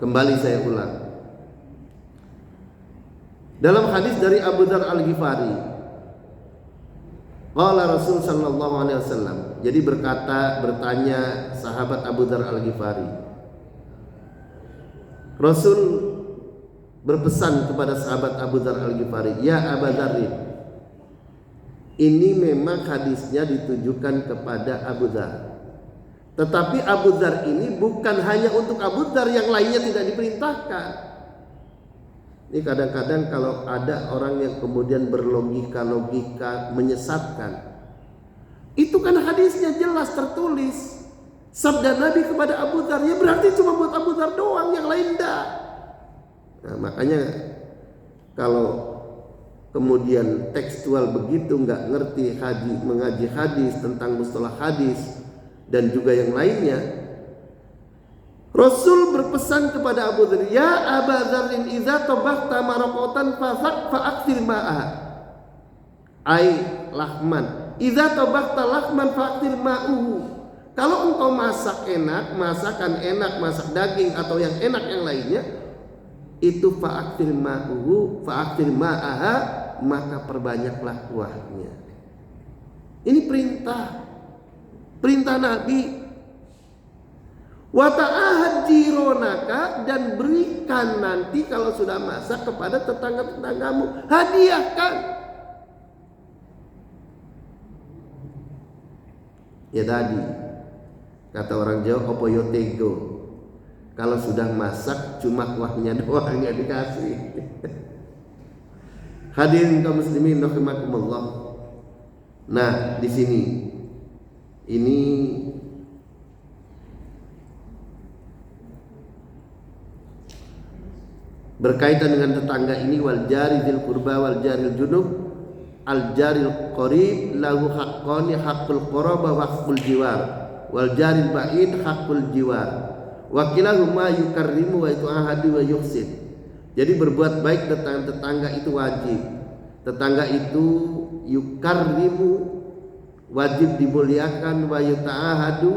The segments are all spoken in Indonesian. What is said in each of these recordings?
Kembali saya ulang. Dalam hadis dari Abu Dzar Al-Ghifari, qala Rasul sallallahu alaihi wasallam. Jadi bertanya sahabat Abu Dzar Al-Ghifari. Rasul berpesan kepada sahabat Abu Dzar Al-Ghifari, "Ya Abu Dzar, ini memang hadisnya ditujukan kepada Abu Dzar. Tetapi Abu Dzar ini bukan hanya untuk Abu Dzar, yang lainnya tidak diperintahkan." Ini kadang-kadang kalau ada orang yang kemudian berlogika menyesatkan. Itu kan hadisnya jelas tertulis. Sabda Nabi kepada Abu Dzar, ya berarti cuma buat Abu Dzar doang, yang lain enggak. Nah, makanya kalau kemudian tekstual begitu, nggak ngerti mengaji hadis, tentang mustalah hadis dan juga yang lainnya, Rasul berpesan kepada Abu Dzar, "Ya Abu Dzar, idza tabakhta maraqatan fa'akthir ma'aha." Ai lahman. Idza tabakhta lahman fa'akthir ma'uhu. Kalau engkau masak enak, masakan enak, masak daging atau yang enak yang lainnya, itu fa'akthir ma'uhu, fa'akthir ma'aha, maka perbanyaklah kuahnya. Ini perintah Nabi. Wa ta'ahad jironaka, dan berikan nanti kalau sudah masak kepada tetangga-tetanggamu, hadiahkan. Ya tadi kata orang Jawa, opo yo tego, kalau sudah masak cuma kuahnya doang yang dikasih. Hadirin kaum muslimin rahimakumullah. Nah, di sini ini berkaitan dengan tetangga ini, wal jari dzil qurba wal jaril junub al jaril qarib lahu haqqani, haqqul qurba wa haqqul jiwar, wal jaril ba'id haqqul jiwar, wa kilahuma yukarrimu wa yu'ahadu wa yuhsin. Jadi berbuat baik tetangga itu wajib. Tetangga itu yukarrimu, wajib dimuliakan, wa yuta'ahadu,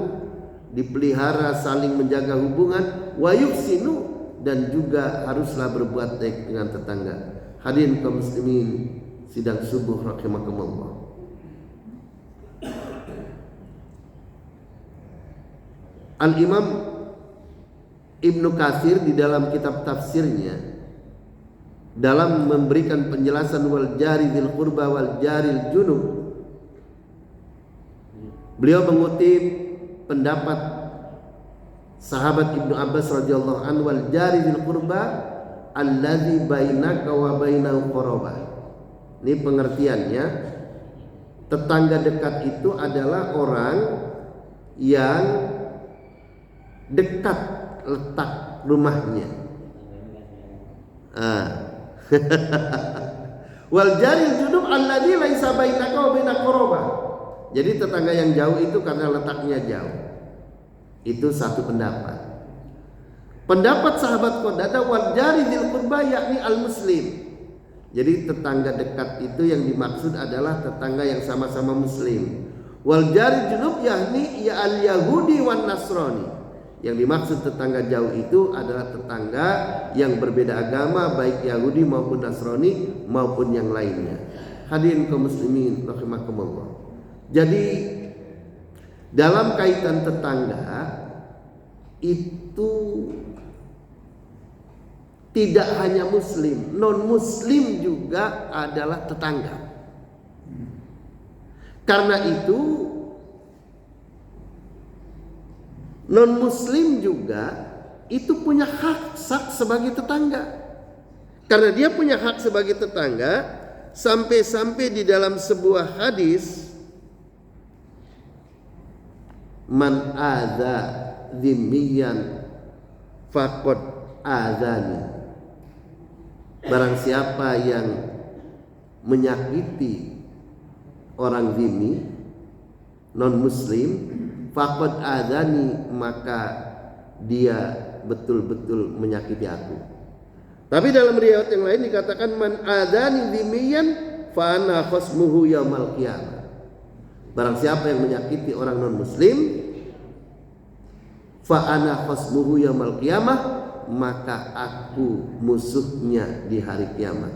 dipelihara, saling menjaga hubungan, wa yuhsinu, dan juga haruslah berbuat baik dengan tetangga. Hadirin kaum muslimin sidang subuh rahimakumullah. Al-Imam Ibnu Katsir di dalam kitab tafsirnya, dalam memberikan penjelasan wal jari dzil qurba wal jaril junub, beliau mengutip pendapat sahabat Ibnu Abbas radhiyallahu anhu, wal jari dzil qurba alladzi bainaka wa bainahu qarabah. Ini pengertiannya, tetangga dekat itu adalah orang yang dekat letak rumahnya. Wal jaril junub alladzi laisa bainaka wa baina qarabah. Jadi tetangga yang jauh itu karena letaknya jauh. Itu satu pendapat. Pendapat sahabat Qatadah, wal jari dzil qurba yakni al muslim. Jadi tetangga dekat itu yang dimaksud adalah tetangga yang sama-sama muslim. Wal jari junub yakni ya al yahudi wan nasrani. Yang dimaksud tetangga jauh itu adalah tetangga yang berbeda agama, baik Yahudi maupun Nasrani maupun yang lainnya. Hadirin kaum muslimin rahimakumullah. Jadi dalam kaitan tetangga itu tidak hanya muslim, non muslim juga adalah tetangga. Karena itu non muslim juga itu punya hak sebagai tetangga. Karena dia punya hak sebagai tetangga, sampai-sampai di dalam sebuah hadis, man adza dzimmiyan faqad adzani. Barang siapa yang menyakiti orang zimmi, non muslim, faqad adzani, maka dia betul-betul menyakiti aku. Tapi dalam riwayat yang lain dikatakan man adzani dzimmiyan fa ana khasmuhu yaumal qiyamah. Barang siapa yang menyakiti orang non muslim, fa ana khasmuhu yaumal qiyamah, maka aku musuhnya di hari kiamat.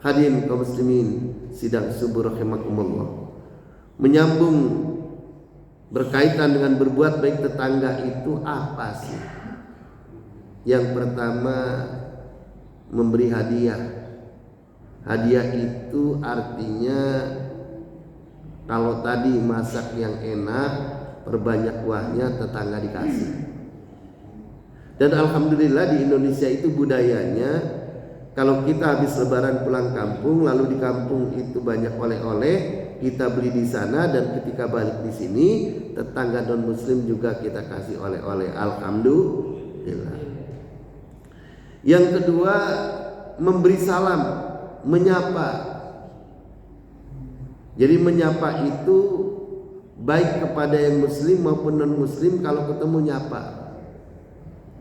Hadirin kaum muslimin sidang subuh rahimakumullah. Menyambung berkaitan dengan berbuat baik tetangga itu apa sih? Yang pertama, memberi hadiah. Hadiah itu artinya kalau tadi masak yang enak, perbanyak kuahnya, tetangga dikasih. Dan alhamdulillah di Indonesia itu budayanya, kalau kita habis lebaran pulang kampung, lalu di kampung itu banyak oleh-oleh, kita beli di sana, dan ketika balik di sini tetangga non muslim juga kita kasih oleh-oleh. Alhamdulillah. Yang kedua, memberi salam, menyapa. Jadi menyapa itu baik kepada yang muslim maupun non muslim, kalau ketemu nyapa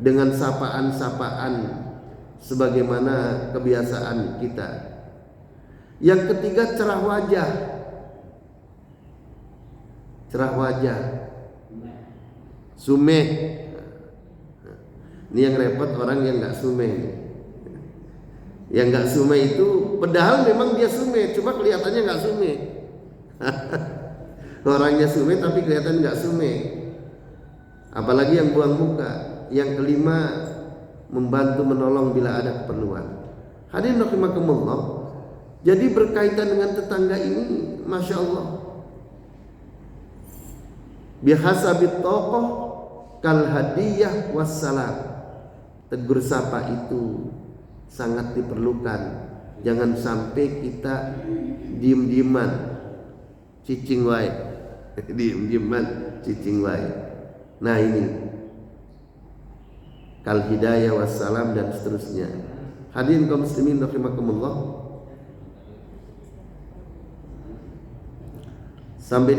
dengan sapaan-sapaan sebagaimana kebiasaan kita. Yang ketiga, cerah wajah. Cerah wajah, sumeh. Ini yang repot orang yang nggak sumeh. Yang nggak sumeh itu padahal memang dia sumeh, cuma kelihatannya nggak sumeh. Orangnya sumeh tapi kelihatan nggak sumeh. Apalagi yang buang muka. Yang kelima, membantu menolong bila ada keperluan. Hadirin rahimakumullah. Jadi berkaitan dengan tetangga ini, masya Allah, bihasabit tokoh kal hadiyah wassalam. Tegur sapa itu sangat diperlukan. Jangan sampai kita diem-dieman, cicing wae. Diem-dieman, cicing wae. Nah ini kal hidayah wassalam dan seterusnya. Hadirin kaum muslimin rahimakumullah. Sampai